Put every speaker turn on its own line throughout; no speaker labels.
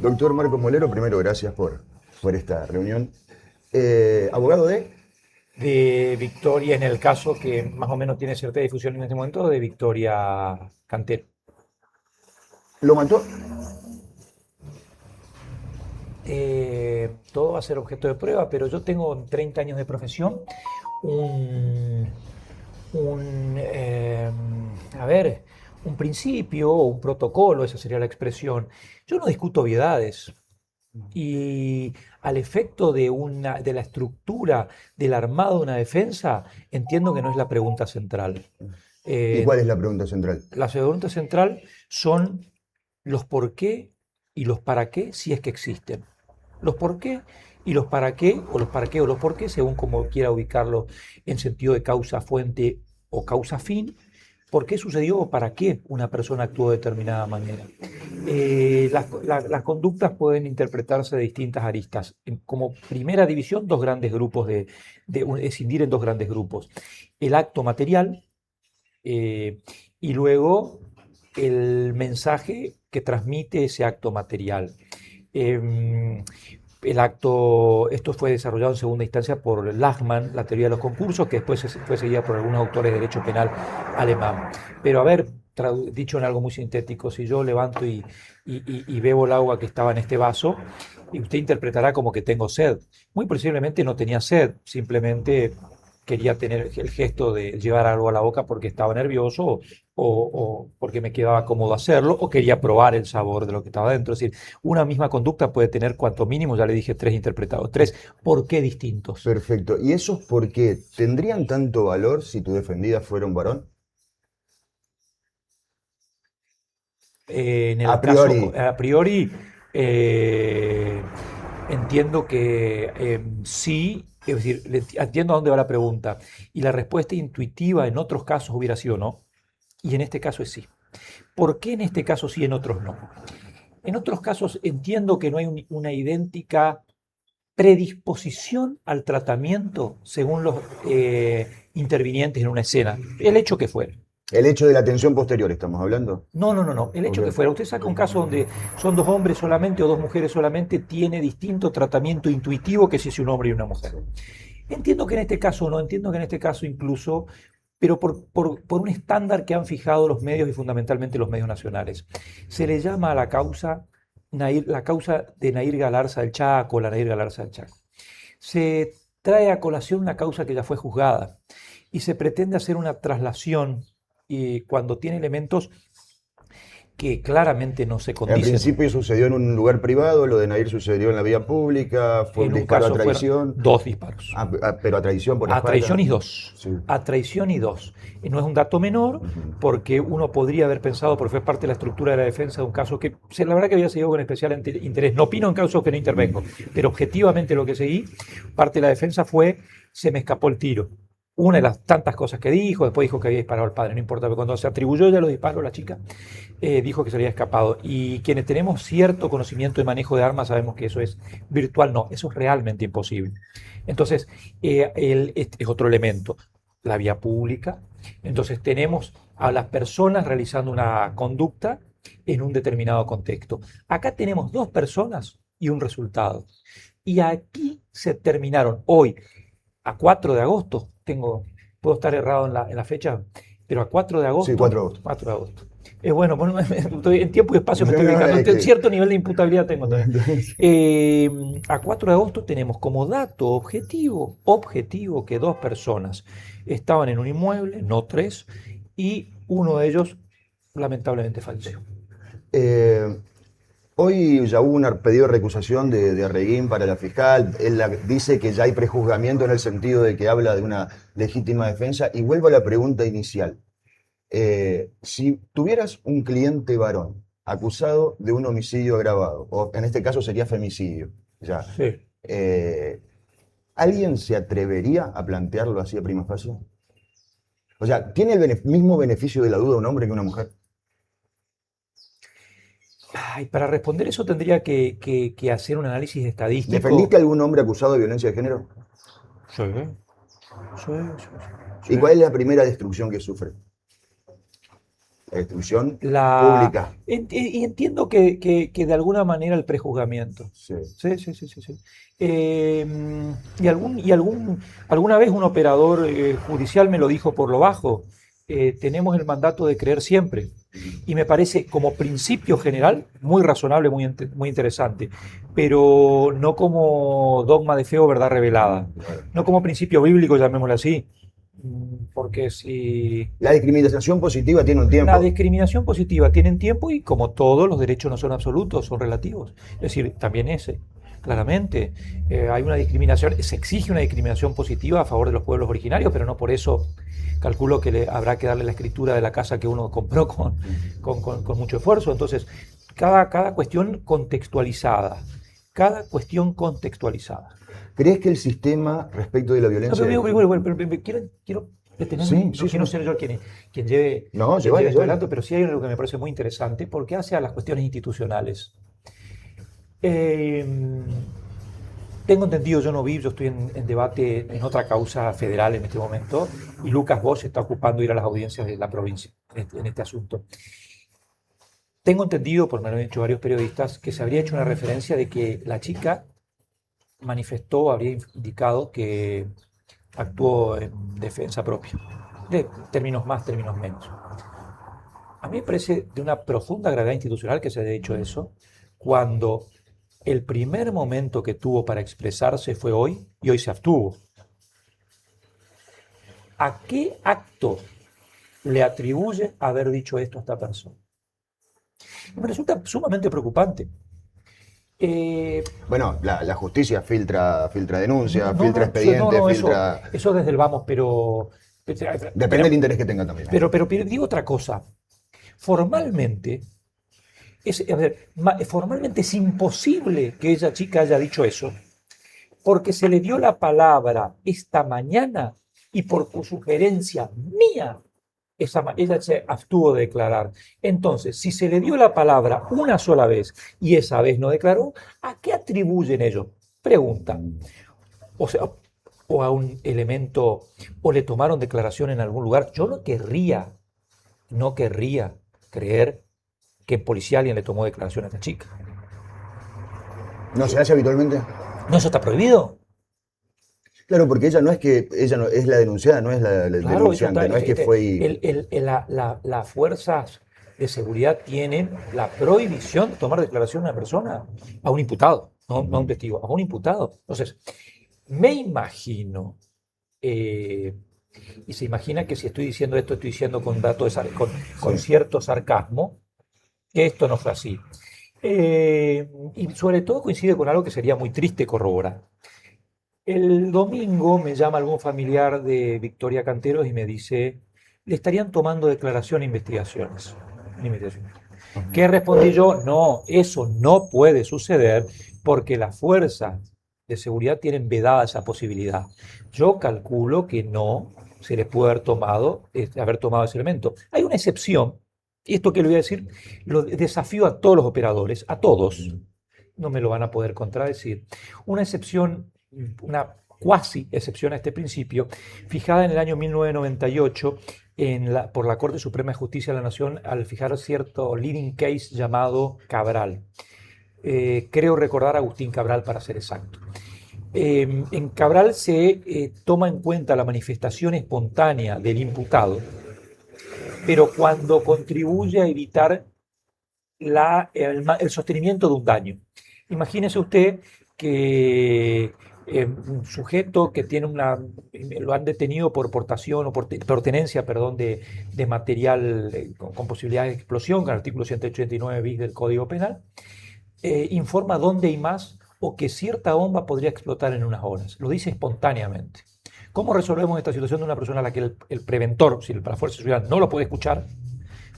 Doctor Marco Molero, primero gracias por esta reunión. Abogado
De Victoria, en el caso que más o menos tiene cierta difusión en este momento, de Victoria Cantero.
¿Lo mató?
Todo va a ser objeto de prueba, pero yo tengo 30 años de profesión, un, un, eh, a ver, un principio o un protocolo, esa sería la expresión. Yo no discuto obviedades. Y al efecto de la estructura del armado de una defensa, entiendo que no es la pregunta central.
¿Y
Eh,
cuál es la pregunta central?
la pregunta central son los por qué y los para qué, si es que existen. Los por qué y los para qué, o los para qué o los por qué, según como quiera ubicarlo en sentido de causa-fuente o causa-fin. ¿Por qué sucedió o para qué una persona actuó de determinada manera? Las conductas pueden interpretarse de distintas aristas. Como primera división, dos grandes grupos escindir en dos grandes grupos. El acto material, y luego el mensaje que transmite ese acto material. Em, esto fue desarrollado en segunda instancia por Lachmann, la teoría de los concursos, que después fue seguida por algunos autores de derecho penal alemán. Pero a ver, dicho en algo muy sintético, si yo levanto y bebo el agua que estaba en este vaso, y usted interpretará como que tengo sed. Muy posiblemente no tenía sed, simplemente quería tener el gesto de llevar algo a la boca porque estaba nervioso o porque me quedaba cómodo hacerlo o quería probar el sabor de lo que estaba dentro. Es decir, una misma conducta puede tener cuanto mínimo, ya le dije, tres interpretados. Tres, ¿por qué distintos?
Perfecto. ¿Y esos por qué tendrían tanto valor si tu defendida fuera un varón?
En
A
el
priori.
caso, a priori, eh, entiendo que sí, es decir, entiendo a dónde va la pregunta. Y la respuesta intuitiva en otros casos hubiera sido no, y en este caso es sí. ¿Por qué en este caso sí, en otros no? En otros casos entiendo que no hay una idéntica predisposición al tratamiento según los intervinientes en una escena, el hecho que fuera.
El hecho de la tensión posterior, ¿estamos hablando?
No, no, no, no. El
Ok.
hecho que fuera. Usted saca un caso donde son dos hombres solamente o dos mujeres solamente, tiene distinto tratamiento intuitivo que si es un hombre y una mujer.
Sí.
Entiendo que en este caso no, entiendo que en este caso incluso, pero por un estándar que han fijado los medios y fundamentalmente los medios nacionales. Se le llama a la causa la causa de Nair Galarza del Chaco, la Nair Galarza del Chaco. Se trae a colación una causa que ya fue juzgada y se pretende hacer una traslación y cuando tiene elementos que claramente no se
En
condicen.
principio sucedió en un lugar privado, lo de Nair sucedió en la vía pública, fue un
En un
disparo a
caso fueron
traición,
dos disparos.
pero a traición por la
A traición
espalda.
y dos.
Sí.
A traición y dos. No es un dato menor
Ujú.
porque uno podría haber pensado, porque fue parte de la estructura de la defensa de un caso que la verdad que había seguido con especial interés. No opino en casos que no intervengo, pero objetivamente lo que seguí, parte de la defensa fue, se me escapó el tiro. Una de las tantas cosas que dijo, después dijo que había disparado al padre, no importa, pero cuando se atribuyó ya los disparos, la chica dijo que se había escapado. Y quienes tenemos cierto conocimiento de manejo de armas sabemos que eso es virtual, no, eso es realmente imposible. Entonces, este es otro elemento, la vía pública. Entonces, tenemos a las personas realizando una conducta en un determinado contexto. Acá tenemos dos personas y un resultado. Y aquí se terminaron hoy, a 4 de agosto, puedo estar errado en la fecha, pero a 4 de
Sí,
agosto,
4 de agosto.
4 de agosto. Bueno, en tiempo y espacio me estoy
No,
ubicando,
es que...
cierto nivel de imputabilidad tengo también. A 4 de agosto tenemos como dato objetivo que dos personas estaban en un inmueble, no tres, y uno de ellos lamentablemente falleció.
Eh, Hoy ya hubo un pedido de recusación de Arreguín para la fiscal. Dice que ya hay prejuzgamiento en el sentido de que habla de una legítima defensa. Y vuelvo a la pregunta inicial. Si tuvieras un cliente varón acusado de un homicidio agravado, o en este caso sería femicidio, ya,
Sí.
eh, ¿alguien se atrevería a plantearlo así a prima facie? O sea, ¿tiene el mismo beneficio de la duda un hombre que una mujer?
Ay, para responder eso tendría que hacer un análisis
¿Defendiste
estadístico.
a algún hombre acusado de violencia de género?
Sí, sí, sí,
¿Y
sí.
cuál es la primera destrucción que sufre? La instrucción
La,
pública.
y entiendo que de alguna manera el prejuzgamiento.
Sí.
Sí, sí, sí, sí, sí. Alguna vez un operador judicial me lo dijo por lo bajo. Tenemos el mandato de creer siempre. Y me parece como principio general muy razonable, muy interesante, pero no como dogma de fe o verdad revelada,
Claro.
no como principio bíblico, llamémoslo así, porque si
La discriminación positiva tiene un
la
tiempo.
discriminación positiva tiene tiempo y como todos los derechos no son absolutos, son relativos, es decir, también ese. Claramente, hay una discriminación, se exige una discriminación positiva a favor de los pueblos originarios, pero no por eso calculo que habrá que darle la escritura de la casa que uno compró con mucho esfuerzo. Entonces, cada cuestión contextualizada, cada cuestión contextualizada.
¿Crees que el sistema respecto de la
No,
violencia de
pero quiero detenerme,
Sí,
no
sí,
quiero
sí.
ser yo quien lleve,
No,
quien lleve
llévala,
esto
llévala.
adelante, pero sí hay algo que me parece muy interesante porque hace a las cuestiones institucionales. Eh, Tengo entendido, yo no vi, yo estoy en debate en otra causa federal en este momento, y Lucas Bosch está ocupando ir a las audiencias de la provincia en este asunto. Tengo entendido, por me lo han dicho varios periodistas, que se habría hecho una referencia de que la chica manifestó, habría indicado que actuó en defensa propia, de términos más, términos menos. A mí me parece de una profunda gravedad institucional que se haya hecho eso, cuando el primer momento que tuvo para expresarse fue hoy y hoy se abstuvo. ¿A qué acto le atribuye haber dicho esto a esta persona? Me resulta sumamente preocupante. Eh,
Bueno, la justicia filtra
no,
denuncias,
no,
filtra
no,
expedientes,
eso,
filtra.
eso desde el vamos,
Depende del interés que tenga también.
pero digo otra cosa. Formalmente, a ver, formalmente es imposible que esa chica haya dicho eso, porque se le dio la palabra esta mañana y por sugerencia mía, ella se abstuvo de declarar. Entonces, si se le dio la palabra una sola vez y esa vez no declaró, ¿a qué atribuyen ellos? Pregunta. O sea, o a un elemento, o le tomaron declaración en algún lugar. Yo no querría creer que en policía alguien le tomó declaración a esta chica.
¿No se hace habitualmente?
¿No eso está prohibido?
Claro, porque ella no es que ella no, es la denunciada, no es la
Claro, eso
denunciante,
está.
no es que fue
Las fuerzas de seguridad tienen la prohibición de tomar declaración a una persona, a un imputado, no a un testigo, a un imputado. Entonces, me imagino, eh, y se imagina que si estoy diciendo esto, estoy diciendo con datos, con
Sí.
cierto sarcasmo, que esto no fue así. Y sobre todo coincide con algo que sería muy triste corroborar. El domingo me llama algún familiar de Victoria Canteros y me dice, le estarían tomando declaración e investigaciones. ¿Qué respondí yo? No, eso no puede suceder porque las fuerzas de seguridad tienen vedada esa posibilidad. Yo calculo que no se les puede haber tomado ese elemento. Hay una excepción, y esto que le voy a decir, lo desafío a todos los operadores, a todos, no me lo van a poder contradecir. Una excepción, una cuasi excepción a este principio, fijada en el año 1998 por la Corte Suprema de Justicia de la Nación al fijar cierto leading case llamado Cabral. Creo recordar a Agustín Cabral para ser exacto. En Cabral se toma en cuenta la manifestación espontánea del imputado, pero cuando contribuye a evitar el sostenimiento de un daño. Imagínese usted que un sujeto que tiene lo han detenido por portación o por tenencia, perdón, de material con posibilidades de explosión, con el artículo 189 bis del Código Penal, informa dónde hay más o que cierta bomba podría explotar en unas horas. Lo dice espontáneamente. ¿Cómo resolvemos esta situación de una persona a la que el preventor, si la fuerza de seguridad no lo puede escuchar,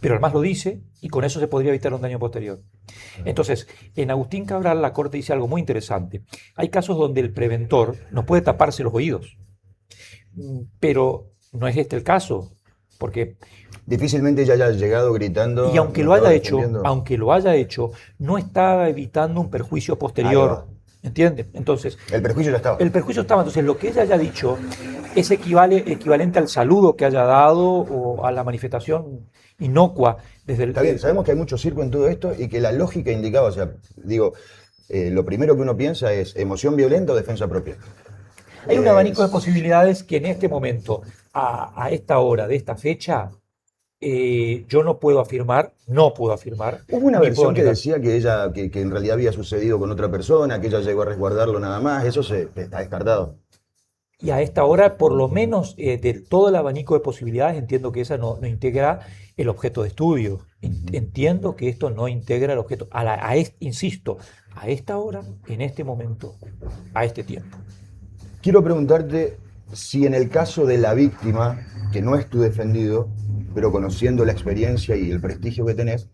pero además lo dice y con eso se podría evitar un daño posterior? Entonces, en Agustín Cabral la Corte dice algo muy interesante. Hay casos donde el preventor no puede taparse los oídos, pero no es este el caso, porque
Difícilmente ella haya llegado gritando,
y aunque
no
lo
estaba
haya hecho,
defendiendo.
no estaba evitando un perjuicio
Ahí
posterior.
va.
¿entiende? Entonces,
El prejuicio ya estaba.
el perjuicio estaba. Entonces, lo que ella haya dicho es equivalente al saludo que haya dado o a la manifestación inocua desde
Está bien,
el...
sabemos que hay mucho circo en todo esto y que la lógica indicaba, o sea, digo, lo primero que uno piensa es emoción violenta o defensa propia.
Hay un abanico de
Es-
posibilidades que en este momento, a esta hora, de esta fecha, yo no puedo afirmar,
Hubo una
ni puedo
versión que
negar.
decía que ella, que en realidad había sucedido con otra persona, que ella llegó a resguardarlo nada más, eso se está descartado.
Y a esta hora, por lo menos de todo el abanico de posibilidades, entiendo que esa no integra el objeto de estudio. Entiendo que esto no integra el objeto. Insisto, a esta hora, en este momento, a este tiempo.
Quiero preguntarte si en el caso de la víctima, que no es tu defendido, pero conociendo la experiencia y el prestigio que tenés,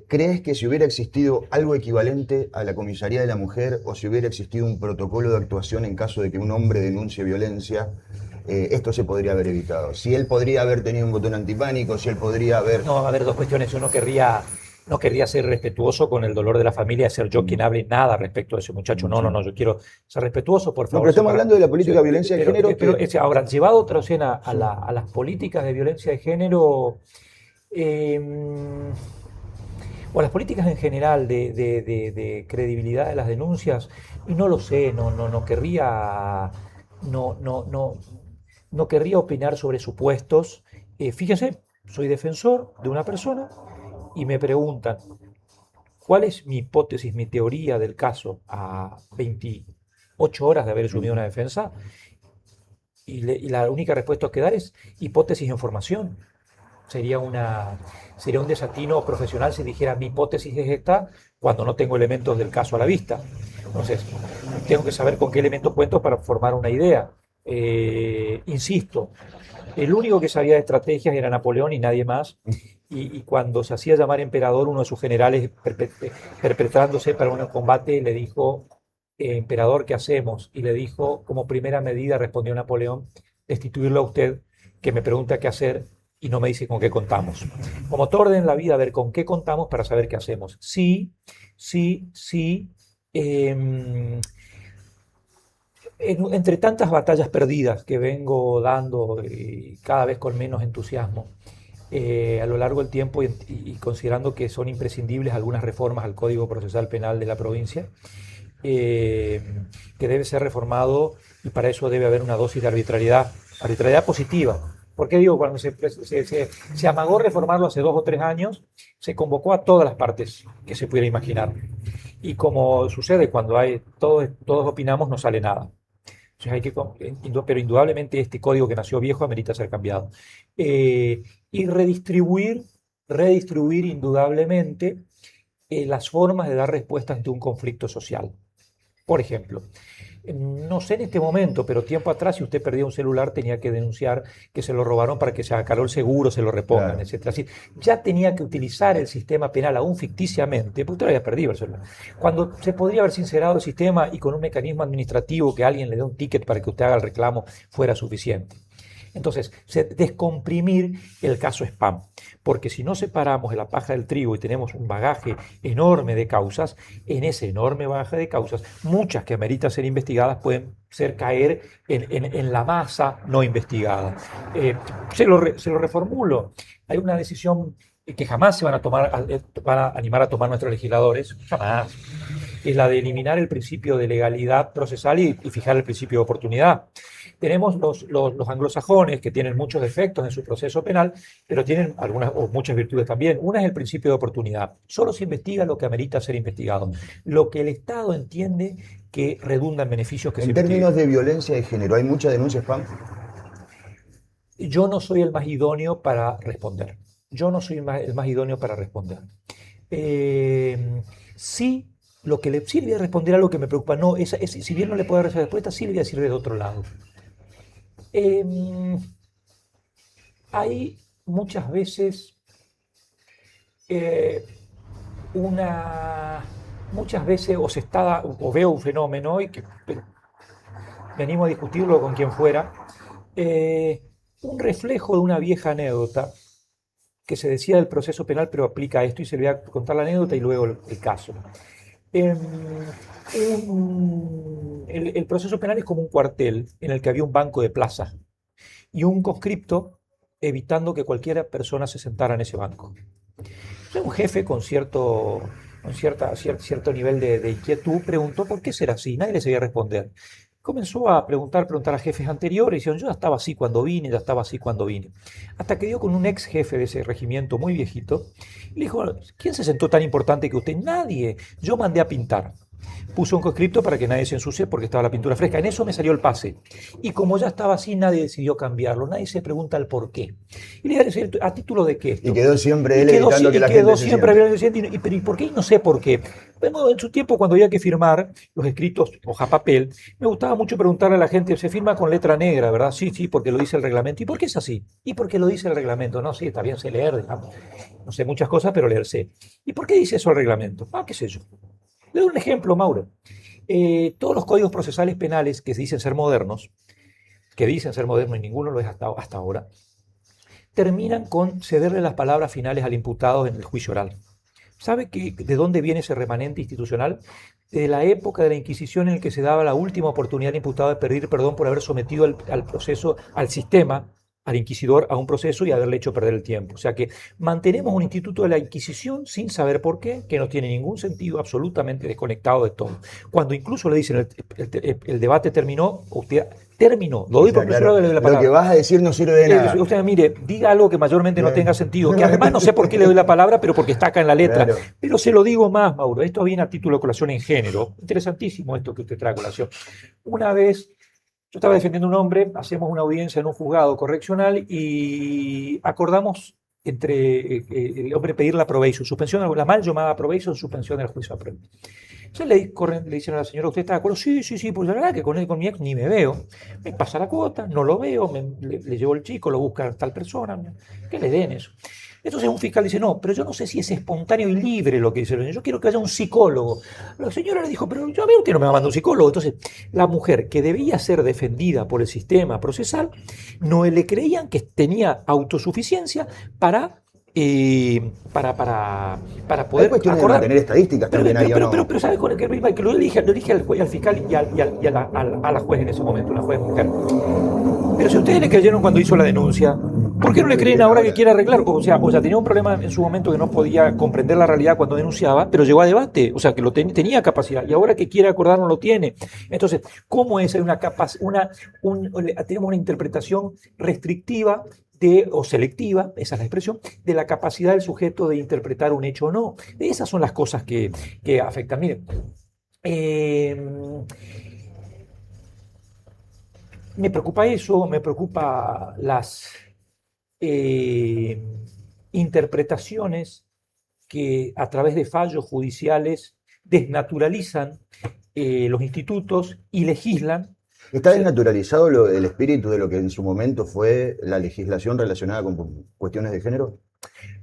¿crees que si hubiera existido algo equivalente a la comisaría de la mujer o si hubiera existido un protocolo de actuación en caso de que un hombre denuncie violencia, esto se podría haber evitado? Si él podría haber tenido un botón antipánico, si él podría haber...
No, va a haber dos cuestiones. Yo no querría ser respetuoso con el dolor de la familia, ser yo quien hable nada respecto de ese muchacho. No,
Sí.
no, no, yo quiero ser respetuoso, por
No,
favor.
pero estamos hablando de la política de violencia de género
Pero
que...
ahora, llevado otra escena a las políticas de violencia de género, eh, o a las políticas en general de credibilidad de las denuncias, y no lo sé, no querría, no, no, no, no querría opinar sobre supuestos. Fíjese, soy defensor de una persona y me preguntan cuál es mi hipótesis, mi teoría del caso a 28 horas de haber asumido una defensa, y la única respuesta que dar es hipótesis en formación. Sería, sería un desatino profesional si dijera mi hipótesis es esta cuando no tengo elementos del caso a la vista. Entonces, tengo que saber con qué elementos cuento para formar una idea. Insisto, el único que sabía de estrategias era Napoleón y nadie más. Y cuando se hacía llamar emperador, uno de sus generales, perpetrándose para un combate, le dijo, emperador, ¿qué hacemos? Y le dijo, como primera medida, respondió Napoleón, destituirlo a usted, que me pregunta qué hacer y no me dice con qué contamos. Como todo orden en la vida, a ver con qué contamos para saber qué hacemos. Sí, sí, sí. Eh, Entre tantas batallas perdidas que vengo dando cada vez con menos entusiasmo a lo largo del tiempo y considerando que son imprescindibles algunas reformas al Código Procesal Penal de la provincia, eh, que debe ser reformado y para eso debe haber una dosis de arbitrariedad, arbitrariedad positiva. Porque digo, cuando se amagó reformarlo hace 2 o 3 años, se convocó a todas las partes que se pudiera imaginar. Y como sucede cuando todos opinamos, no sale nada. Entonces pero indudablemente este código que nació viejo amerita ser cambiado. Y redistribuir indudablemente las formas de dar respuesta ante un conflicto social. Por ejemplo, no sé en este momento, pero tiempo atrás, si usted perdía un celular, tenía que denunciar que se lo robaron para que se aclaró el seguro, se lo repongan,
Claro.
etcétera. Así, ya tenía que utilizar el sistema penal, aún ficticiamente, porque usted lo había perdido el celular. Cuando se podría haber sincerado el sistema y con un mecanismo administrativo que alguien le dé un ticket para que usted haga el reclamo fuera suficiente. Entonces, descomprimir el caso spam, porque si no separamos de la paja del trigo y tenemos un bagaje enorme de causas, en ese enorme bagaje de causas, muchas que ameritan ser investigadas pueden caer en la masa no investigada. Se lo reformulo. Hay una decisión que jamás se van a tomar, van a animar a tomar nuestros legisladores, jamás, es la de eliminar el principio de legalidad procesal y fijar el principio de oportunidad. Tenemos los anglosajones que tienen muchos defectos en su proceso penal, pero tienen algunas o muchas virtudes también. Una es el principio de oportunidad. Solo se investiga lo que amerita ser investigado. Lo que el Estado entiende que redunda en beneficios que se
En
investigue.
términos de violencia de género, ¿hay mucha denuncia spam?
Yo no soy el más idóneo para responder. Yo no soy el más idóneo para responder. Sí, lo que sí le voy a responder a lo que me preocupa. No, si bien no le puedo dar esa respuesta, sí le voy a decir de otro lado. Eh, Hay muchas veces eh, una muchas veces o veo un fenómeno y que me animo a discutirlo con quien fuera, un reflejo de una vieja anécdota que se decía del proceso penal, pero aplica a esto y se le voy a contar la anécdota y luego el caso. Em, el proceso penal es como un cuartel en el que había un banco de plaza y un conscripto evitando que cualquier persona se sentara en ese banco. Entonces, un jefe cierto nivel de inquietud preguntó por qué será así, nadie le sabía responder. Comenzó a preguntar a jefes anteriores, y dijeron, yo ya estaba así cuando vine, ya estaba así cuando vine. Hasta que dio con un ex jefe de ese regimiento muy viejito, y le dijo, ¿quién se sentó tan importante que usted? Nadie, yo mandé a pintar. Puso un conscripto para que nadie se ensucie porque estaba la pintura fresca. En eso me salió el pase. Y como ya estaba así, nadie decidió cambiarlo. Nadie se pregunta el por qué. Y le dije, ¿a título de qué esto?
Y quedó siempre él evitando que la gente se siente.
¿Y por qué? Y no sé por qué. Bueno, en su tiempo, cuando había que firmar los escritos hoja papel, me gustaba mucho preguntarle a la gente, ¿se firma con letra negra, verdad? Sí, sí, porque lo dice el reglamento. ¿Y por qué es así? Y porque lo dice el reglamento. No, sí, está bien, sé leer, digamos. No sé muchas cosas, pero leer sé. ¿Y por qué dice eso el reglamento? Ah, qué sé yo. Le doy un ejemplo, Mauro. Todos los códigos procesales penales que dicen ser modernos, y ninguno lo es hasta ahora, terminan con cederle las palabras finales al imputado en el juicio oral. ¿Sabe de dónde viene ese remanente institucional? De la época de la Inquisición en la que se daba la última oportunidad al imputado de pedir perdón por haber sometido al proceso, al sistema, al inquisidor, a un proceso y haberle hecho perder el tiempo. O sea que mantenemos un instituto de la Inquisición sin saber por qué, que no tiene ningún sentido, absolutamente desconectado de todo. Cuando incluso le dicen el debate terminó, usted terminó, lo doy por presionado de la palabra.
Lo que vas a decir no sirve de nada.
Usted, mire, diga algo que mayormente no tenga sentido, que además no sé por qué le doy la palabra, pero porque está acá en la letra. Claro. Pero se lo digo más, Mauro, esto viene a título de colación en género. Interesantísimo esto que usted trae a colación. Una vez yo estaba defendiendo a un hombre, hacemos una audiencia en un juzgado correccional y acordamos entre el hombre pedir la probation, suspensión, la mal llamada probation, suspensión del juicio a premio. Entonces le dicen a la señora, ¿usted está de acuerdo? Sí, sí, sí, pues la verdad que con mi ex ni me veo. Me pasa la cuota, no lo veo, le llevo el chico, lo busca tal persona, que le den eso. Entonces un fiscal dice, no, pero yo no sé si es espontáneo y libre lo que dice el señor, yo quiero que haya un psicólogo. La señora le dijo, pero yo a mí usted no me va a mandar un psicólogo. Entonces la mujer, que debía ser defendida por el sistema procesal, no le creían que tenía autosuficiencia para poder
cuestión de mantener estadísticas también ahí,
pero ¿sabe con el que lo dije al fiscal y a la juez en ese momento, una juez mujer? Pero si ustedes le creyeron cuando hizo la denuncia, ¿por qué no le creen ahora que quiere arreglar? O sea, tenía un problema en su momento que no podía comprender la realidad cuando denunciaba, pero llegó a debate, o sea, que tenía capacidad, y ahora que quiere acordar no lo tiene. Entonces, ¿cómo es? Tenemos una interpretación restrictiva o selectiva, esa es la expresión, de la capacidad del sujeto de interpretar un hecho o no. Esas son las cosas que afectan. Miren, me preocupa eso, me preocupa las interpretaciones que a través de fallos judiciales desnaturalizan los institutos y legislan.
¿Está desnaturalizado el espíritu de lo que en su momento fue la legislación relacionada con cuestiones de género?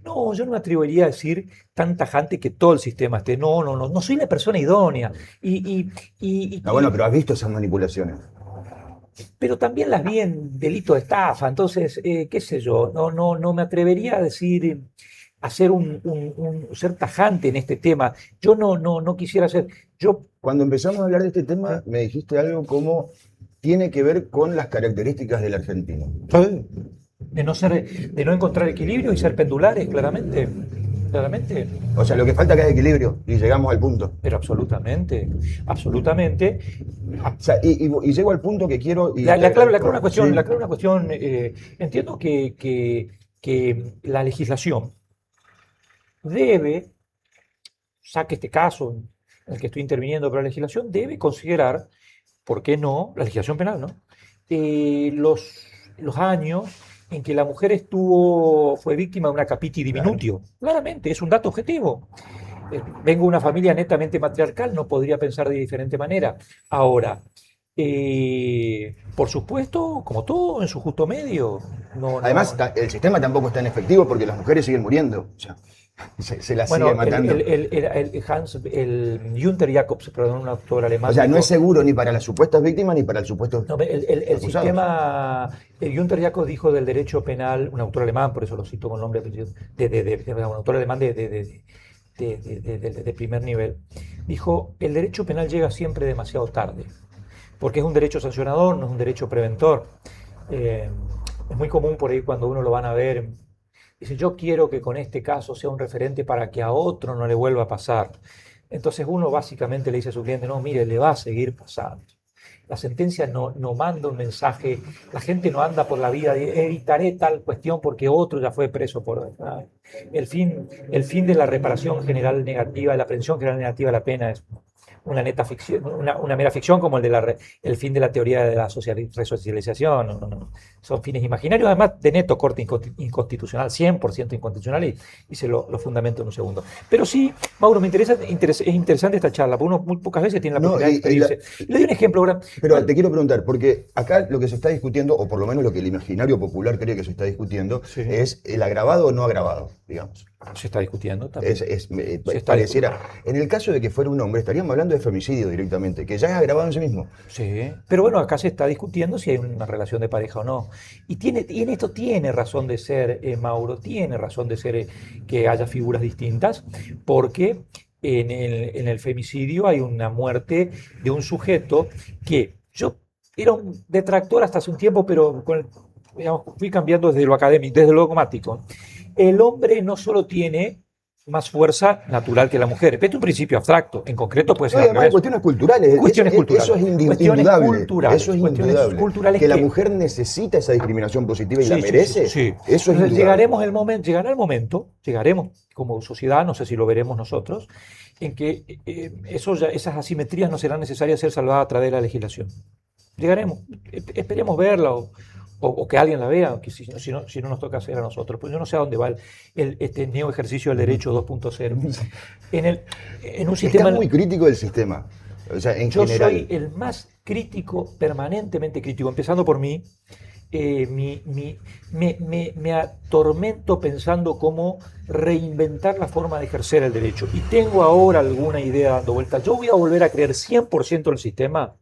No, yo no me atrevería a decir tan tajante que todo el sistema esté. No soy la persona idónea.
Bueno, pero has visto esas manipulaciones.
Pero también las vi en delito de estafa, entonces, qué sé yo, no me atrevería a decir, ser tajante en este tema. Yo no quisiera ser.
Cuando empezamos a hablar de este tema, me dijiste algo como tiene que ver con las características del argentino.
De no encontrar equilibrio y ser pendulares, claramente.
O sea, lo que falta acá es equilibrio y llegamos al punto.
Pero absolutamente.
O sea, y llego al punto que quiero...
Le aclaro una cuestión. Entiendo que la legislación debe, saque este caso en el que estoy interviniendo, pero la legislación debe considerar, ¿por qué no? La legislación penal, ¿no? Los años en que la mujer fue víctima de una capiti diminutio. Claro. Claramente, es un dato objetivo. Vengo de una familia netamente matriarcal, no podría pensar de diferente manera. Ahora, por supuesto, como todo, en su justo medio.
Además, el sistema tampoco es tan efectivo porque las mujeres siguen muriendo. O sea, se las sigue matando.
El Günther Jacobs, perdón, un autor alemán.
O sea, no es seguro ni para las supuestas víctimas ni para el supuesto.
No, el sistema. Günther Jacobs dijo del derecho penal, un autor alemán, por eso lo cito con nombre y apellido, un autor alemán de de primer nivel, dijo, el derecho penal llega siempre demasiado tarde, porque es un derecho sancionador, no es un derecho preventor. Es muy común por ahí cuando uno lo van a ver, dice, yo quiero que con este caso sea un referente para que a otro no le vuelva a pasar. Entonces uno básicamente le dice a su cliente, no, mire, le va a seguir pasando. La sentencia no manda un mensaje, la gente no anda por la vida, evitaré tal cuestión porque otro ya fue preso por... El fin de la reparación general negativa, de la prevención general negativa de la pena es una neta ficción, una mera ficción como el fin de la teoría de la resocialización. Son fines imaginarios, además de neto corte inconstitucional, 100% inconstitucional, y se lo fundamento en un segundo. Pero sí, Mauro, es interesante esta charla, porque uno muy pocas veces tiene la oportunidad de expedirse. Le doy un ejemplo ahora.
Pero te quiero preguntar, porque acá lo que se está discutiendo, o por lo menos lo que el imaginario popular cree que se está discutiendo,
Sí.
es el agravado o no agravado, digamos.
Se está discutiendo también.
Pareciera. En el caso de que fuera un hombre, estaríamos hablando de femicidio directamente, que ya es agravado en sí mismo.
Sí, pero bueno, acá se está discutiendo si hay una relación de pareja o no. Y en esto tiene razón de ser, Mauro, tiene razón de ser que haya figuras distintas, porque en el femicidio hay una muerte de un sujeto que yo era un detractor hasta hace un tiempo, pero digamos, fui cambiando desde lo académico, desde lo dogmático. El hombre no solo tiene más fuerza natural que la mujer. Pero es un principio abstracto. En concreto puede ser.
Además, cuestiones culturales.
Cuestiones culturales.
Eso es indudable. Eso es indudable. Que la mujer necesita esa discriminación positiva y la merece.
Sí.
Eso es indudable.
Llegará el momento, llegaremos como sociedad, no sé si lo veremos nosotros, en que esas asimetrías no serán necesarias ser salvadas a través de la legislación. Llegaremos. Esperemos verla o que alguien la vea, que si no nos toca hacer a nosotros. Pues yo no sé a dónde va este neo ejercicio del derecho 2.0. En un sistema...
Está muy crítico del sistema. O sea, en
yo
general.
soy el más crítico, permanentemente crítico, empezando por mí. Me atormento pensando cómo reinventar la forma de ejercer el derecho. Y tengo ahora alguna idea dando vuelta. Yo voy a volver a creer 100% en el sistema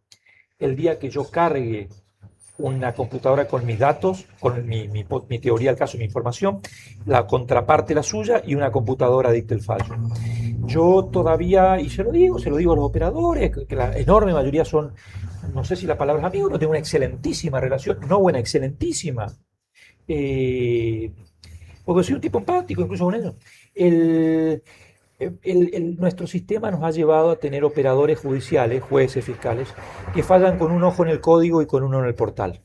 el día que yo cargue una computadora con mis datos, con mi teoría del caso y mi información, la contraparte la suya y una computadora dicte el fallo. Yo todavía, y se lo digo a los operadores, que la enorme mayoría son, no sé si la palabra es amigos, no tengo una excelentísima relación, no buena, excelentísima. Porque soy un tipo empático incluso con ellos. Nuestro sistema nos ha llevado a tener operadores judiciales, jueces, fiscales, que fallan con un ojo en el código y con uno en el portal.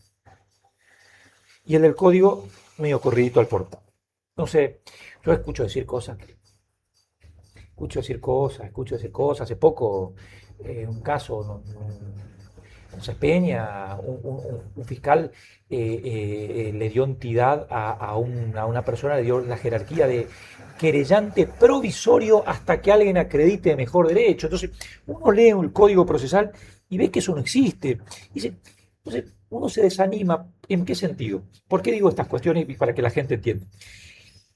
Y el del código medio corridito al portal. Entonces, yo escucho decir cosas. Hace poco, un caso, José Peña, un fiscal le dio entidad a una persona, le dio la jerarquía de querellante provisorio hasta que alguien acredite mejor derecho. Entonces, uno lee el código procesal y ve que eso no existe. Entonces, uno se desanima. ¿En qué sentido? ¿Por qué digo estas cuestiones para que la gente entienda?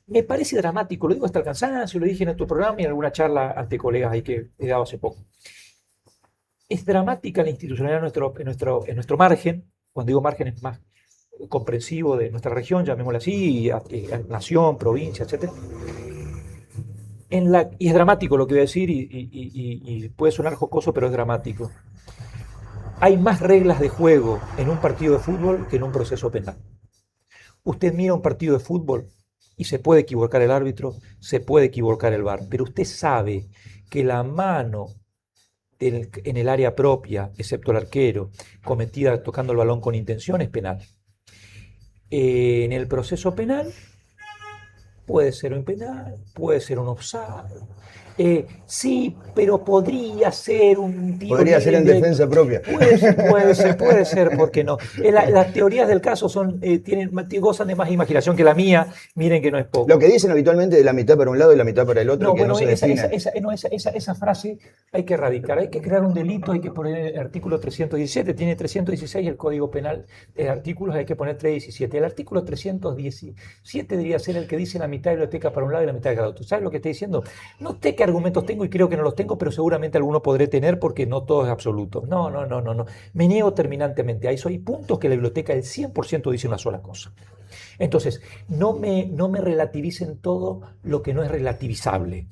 Me parece dramático, lo digo hasta el cansancio, lo dije en tu programa y en alguna charla ante colegas ahí que he dado hace poco. Es dramática la institucionalidad en nuestro margen. Cuando digo margen es más comprensivo de nuestra región, llamémosla así, nación, provincia, etc. Y es dramático lo que voy a decir y puede sonar jocoso, pero es dramático. Hay más reglas de juego en un partido de fútbol que en un proceso penal. Usted mira un partido de fútbol y se puede equivocar el árbitro, se puede equivocar el VAR, pero usted sabe que la mano en el área propia, excepto el arquero, cometida tocando el balón con intención, es penal. En el proceso penal puede ser un penal, puede ser un offside. Sí, pero podría ser un tiro.
Podría ser en defensa propia.
Puede ser, ¿por qué no? Las teorías del caso gozan de más imaginación que la mía. Miren que no es poco.
Lo que dicen habitualmente de la mitad para un lado y la mitad para el otro,
esa frase hay que erradicar. Hay que crear un delito, hay que poner el artículo 317. Tiene 316 el Código Penal de artículos, hay que poner 317. El artículo 317 debería ser el que dice la mitad de biblioteca para un lado y la mitad del otro. ¿Sabes lo que estoy diciendo? No sé qué argumentos tengo y creo que no los tengo, pero seguramente alguno podré tener porque no todo es absoluto. No. Me niego terminantemente a eso. Hay puntos que la biblioteca del 100% dice una sola cosa. Entonces, no me relativicen todo lo que no es relativizable.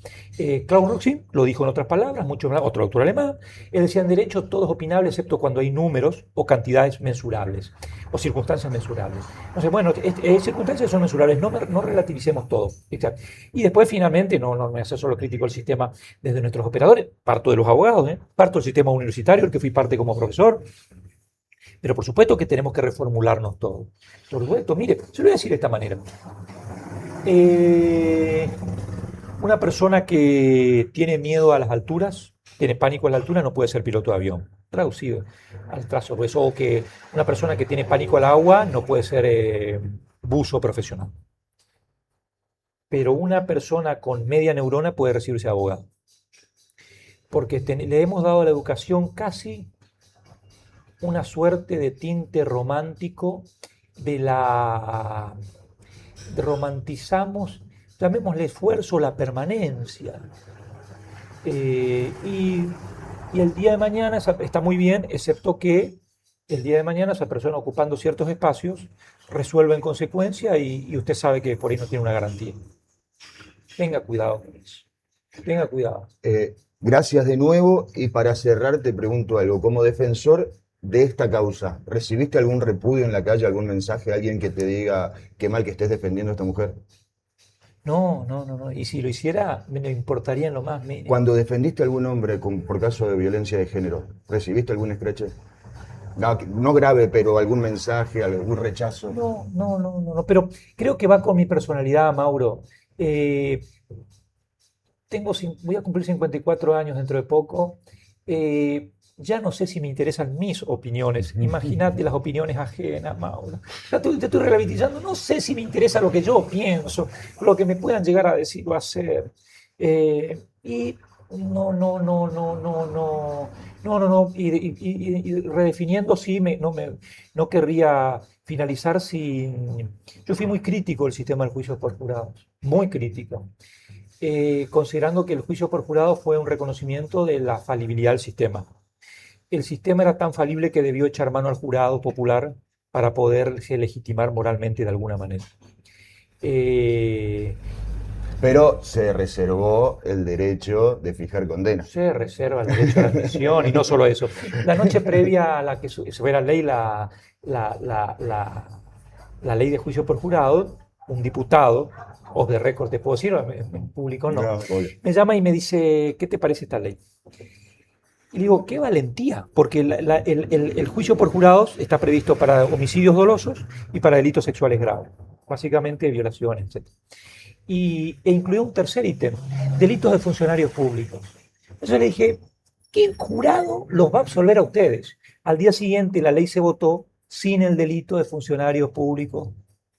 Klaus Roxin lo dijo en otras palabras, otro autor alemán, él decía, en derecho todo es opinable excepto cuando hay números o cantidades mensurables o circunstancias mensurables. Entonces, bueno, circunstancias son mensurables, no relativicemos todo. Exacto. Y después, finalmente, no me hace solo crítico el sistema desde nuestros operadores, parto de los abogados, parto del sistema universitario, el que fui parte como profesor, pero por supuesto que tenemos que reformularnos todo. Por supuesto, mire, se lo voy a decir de esta manera. Una persona que tiene miedo a las alturas, tiene pánico a la altura, no puede ser piloto de avión. Traducido al trazo grueso. O que una persona que tiene pánico al agua no puede ser buzo profesional. Pero una persona con media neurona puede recibirse abogado. Porque le hemos dado a la educación casi una suerte de tinte romántico romantizamos, llamémosle esfuerzo, la permanencia. Y el día de mañana está muy bien, excepto que el día de mañana esa persona ocupando ciertos espacios resuelve en consecuencia y usted sabe que por ahí no tiene una garantía. Tenga cuidado con eso. Tenga cuidado.
Gracias de nuevo, y para cerrar te pregunto algo. Como defensor de esta causa, ¿recibiste algún repudio en la calle, algún mensaje, alguien que te diga qué mal que estés defendiendo a esta mujer?
No. Y si lo hiciera, me importaría en lo más mínimo.
Cuando defendiste a algún hombre por caso de violencia de género, ¿recibiste algún escrache? No grave, pero algún mensaje, algún rechazo.
No, pero creo que va con mi personalidad, Mauro. Voy a cumplir 54 años dentro de poco. Ya no sé si me interesan mis opiniones. Imagínate las opiniones ajenas, Mauro. Ya te estoy relativizando. No sé si me interesa lo que yo pienso, lo que me puedan llegar a decir o a hacer. Y no. Y redefiniendo, sí, no querría finalizar sin... Yo fui muy crítico del sistema del juicio por jurados. Muy crítico. Considerando que el juicio por jurado fue un reconocimiento de la falibilidad del sistema. El sistema era tan falible que debió echar mano al jurado popular para poderse legitimar moralmente de alguna manera.
Pero se reservó el derecho de fijar condena.
Se reserva el derecho a la admisión, y no solo eso. La noche previa a la que se fuera ley la ley de juicio por jurado, un diputado, off the record te puedo decir, en público no, me llama y me dice, ¿qué te parece esta ley? Y digo, qué valentía, porque el juicio por jurados está previsto para homicidios dolosos y para delitos sexuales graves, básicamente violaciones, etc. E incluía un tercer ítem, delitos de funcionarios públicos. Entonces le dije, ¿qué jurado los va a absolver a ustedes? Al día siguiente la ley se votó sin el delito de funcionarios públicos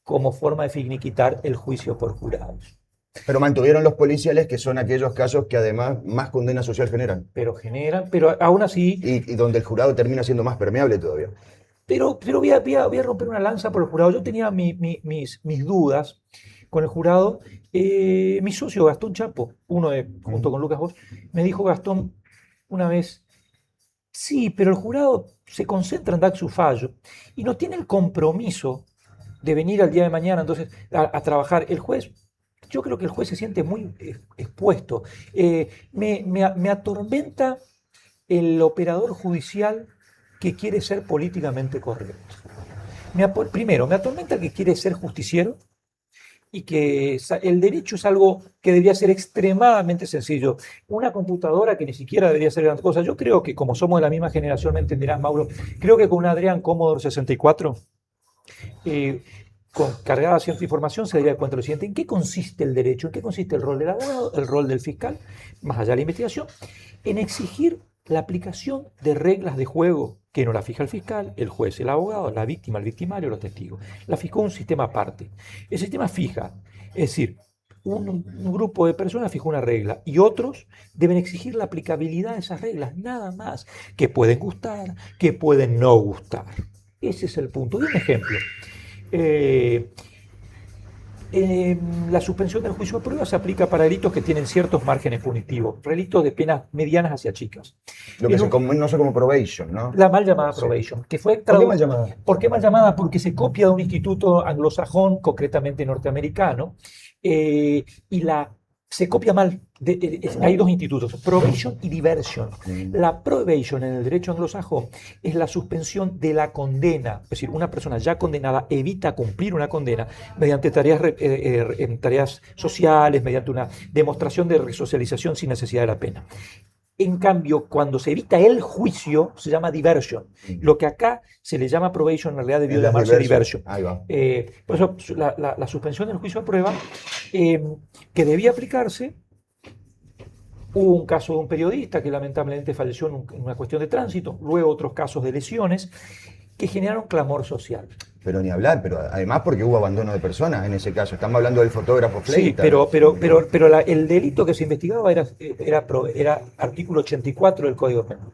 como forma de finiquitar el juicio por jurados.
Pero mantuvieron los policiales, que son aquellos casos que además más condena social generan.
Pero aún así...
Y donde el jurado termina siendo más permeable todavía.
Pero voy a romper una lanza por el jurado. Yo tenía mis dudas con el jurado. Mi socio Gastón Chapo, junto con Lucas Bosch, me dijo, Gastón, una vez, sí, pero el jurado se concentra en dar su fallo y no tiene el compromiso de venir al día de mañana entonces a trabajar. El juez, yo creo que el juez se siente muy expuesto. Me atormenta el operador judicial que quiere ser políticamente correcto. Primero, me atormenta el que quiere ser justiciero y que el derecho es algo que debería ser extremadamente sencillo. Una computadora que ni siquiera debería ser gran cosa. Yo creo que, como somos de la misma generación, me entenderás, Mauro, creo que con un Adrián Commodore 64, cargada cierta información, se daría cuenta de lo siguiente: ¿en qué consiste el derecho? ¿En qué consiste el rol del abogado, el rol del fiscal, más allá de la investigación? En exigir la aplicación de reglas de juego que no la fija el fiscal, el juez, el abogado, la víctima, el victimario, los testigos. La fijó un sistema aparte. El sistema fija, es decir, un grupo de personas fijó una regla y otros deben exigir la aplicabilidad de esas reglas, nada más, que pueden gustar, que pueden no gustar. Ese es el punto. Y un ejemplo. La suspensión del juicio de prueba se aplica para delitos que tienen ciertos márgenes punitivos, delitos de penas medianas hacia chicas.
Lo que se conoce como probation, ¿no?
La mal llamada
Sí.
probation, que fue
¿Por qué mal llamada?
¿Por qué mal llamada? Porque se copia de un instituto anglosajón, concretamente norteamericano, y se copia mal. Hay dos institutos, probation y diversion. La probation en el derecho anglosajón es la suspensión de la condena, es decir, una persona ya condenada evita cumplir una condena mediante tareas sociales, mediante una demostración de resocialización sin necesidad de la pena. En cambio, cuando se evita el juicio, se llama diversion. Lo que acá se le llama probation, en realidad debió llamarse diversion.
Ahí va.
Por eso, la suspensión del juicio de prueba, que debía aplicarse, hubo un caso de un periodista que lamentablemente falleció en una cuestión de tránsito, luego otros casos de lesiones que generaron clamor social.
Pero ni hablar, pero además porque hubo abandono de personas en ese caso. Estamos hablando del fotógrafo
Sí,
Fleitas.
pero el delito que se investigaba era artículo 84 del Código Penal.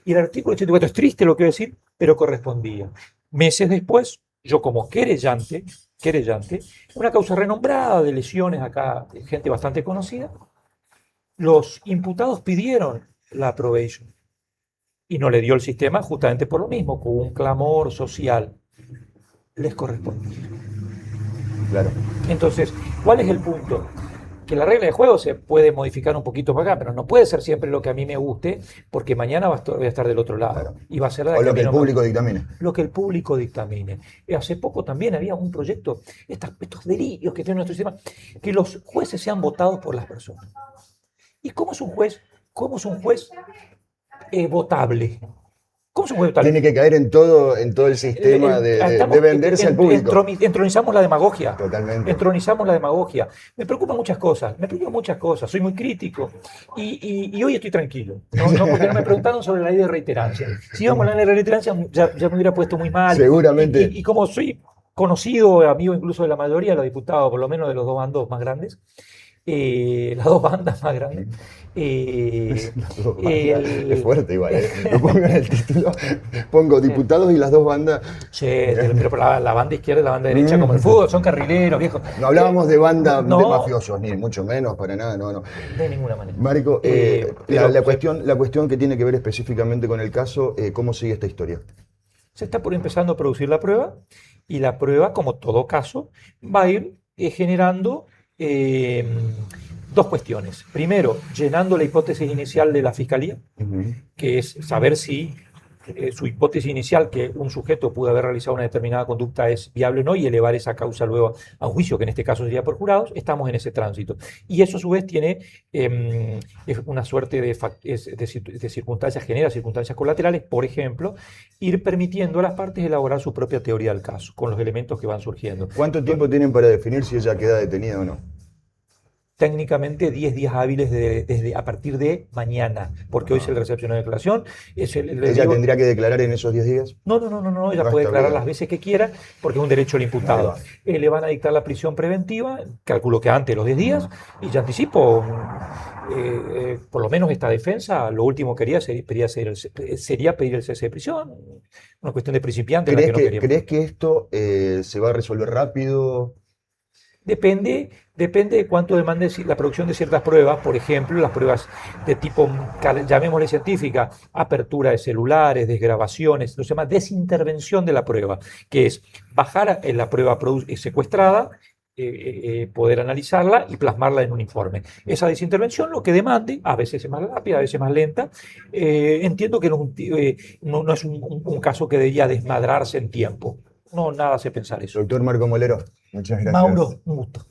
Y el artículo 84 es triste lo que voy a decir, pero correspondía. Meses después, yo como querellante, una causa renombrada de lesiones acá, gente bastante conocida, los imputados pidieron la probation y no le dio el sistema justamente por lo mismo, con un clamor social. Les correspondía.
Claro.
Entonces, ¿cuál es el punto? Que la regla de juego se puede modificar un poquito para acá, pero no puede ser siempre lo que a mí me guste, porque mañana voy a estar del otro lado.
Claro.
Y va a ser la
O lo
a
que
mí
el
no me
público
gusta.
dictamine.
Lo que el público dictamine. Hace poco también había un proyecto, estos delirios que tiene nuestro sistema, que los jueces sean votados por las personas. ¿Y cómo es un juez? Votable? ¿Cómo es un juez votable?
Tiene que caer en todo el sistema de venderse al público.
Entronizamos la demagogia.
Totalmente.
Entronizamos la demagogia. Me preocupan muchas cosas. Soy muy crítico. Y hoy estoy tranquilo. No, porque no me preguntaron sobre la ley de reiterancia. Si íbamos a la ley de reiterancia, ya me hubiera puesto muy mal.
Seguramente.
Y como soy conocido, amigo incluso de la mayoría de los diputados, por lo menos de los dos bandos más grandes, las dos bandas más grandes.
Es fuerte igual, ¿eh? No pongo en el título, pongo diputados y las dos bandas.
Sí, pero la banda izquierda y la banda derecha, como el fútbol, son carrileros, viejos.
No hablábamos de banda
no,
de mafiosos, ni mucho menos, para nada, no.
De ninguna manera.
Marco, la cuestión que tiene que ver específicamente con el caso, ¿cómo sigue esta historia?
Se está empezando a producir la prueba, y la prueba, como todo caso, va a ir generando dos cuestiones. Primero, llenando la hipótesis inicial de la Fiscalía, que es saber si su hipótesis inicial, que un sujeto pudo haber realizado una determinada conducta, es viable o no, y elevar esa causa luego a un juicio, que en este caso sería por jurados. Estamos en ese tránsito. Y eso a su vez tiene una suerte de circunstancias, genera circunstancias colaterales, por ejemplo, ir permitiendo a las partes elaborar su propia teoría del caso, con los elementos que van surgiendo.
¿Cuánto tiempo tienen para definir si ella queda detenida o no?
Técnicamente 10 días hábiles desde a partir de mañana, porque hoy se le recepciona la declaración.
¿Ella tendría que declarar en esos 10 días?
No, ella puede declarar las veces que quiera, porque es un derecho del imputado. Le van a dictar la prisión preventiva, calculo que antes de los 10 días, y ya anticipo, por lo menos esta defensa, lo último que haría sería pedir el cese de prisión, una cuestión de principiante.
¿Crees que esto se va a resolver rápido?
Depende de cuánto demande la producción de ciertas pruebas, por ejemplo, las pruebas de tipo, llamémosle científica, apertura de celulares, desgrabaciones, lo se llama desintervención de la prueba, que es bajar la prueba secuestrada, poder analizarla y plasmarla en un informe. Esa desintervención, lo que demande, a veces es más rápida, a veces más lenta, entiendo que no es un caso que debería desmadrarse en tiempo. No, nada hace pensar eso.
Doctor Marco Molero, muchas gracias.
Mauro, un gusto.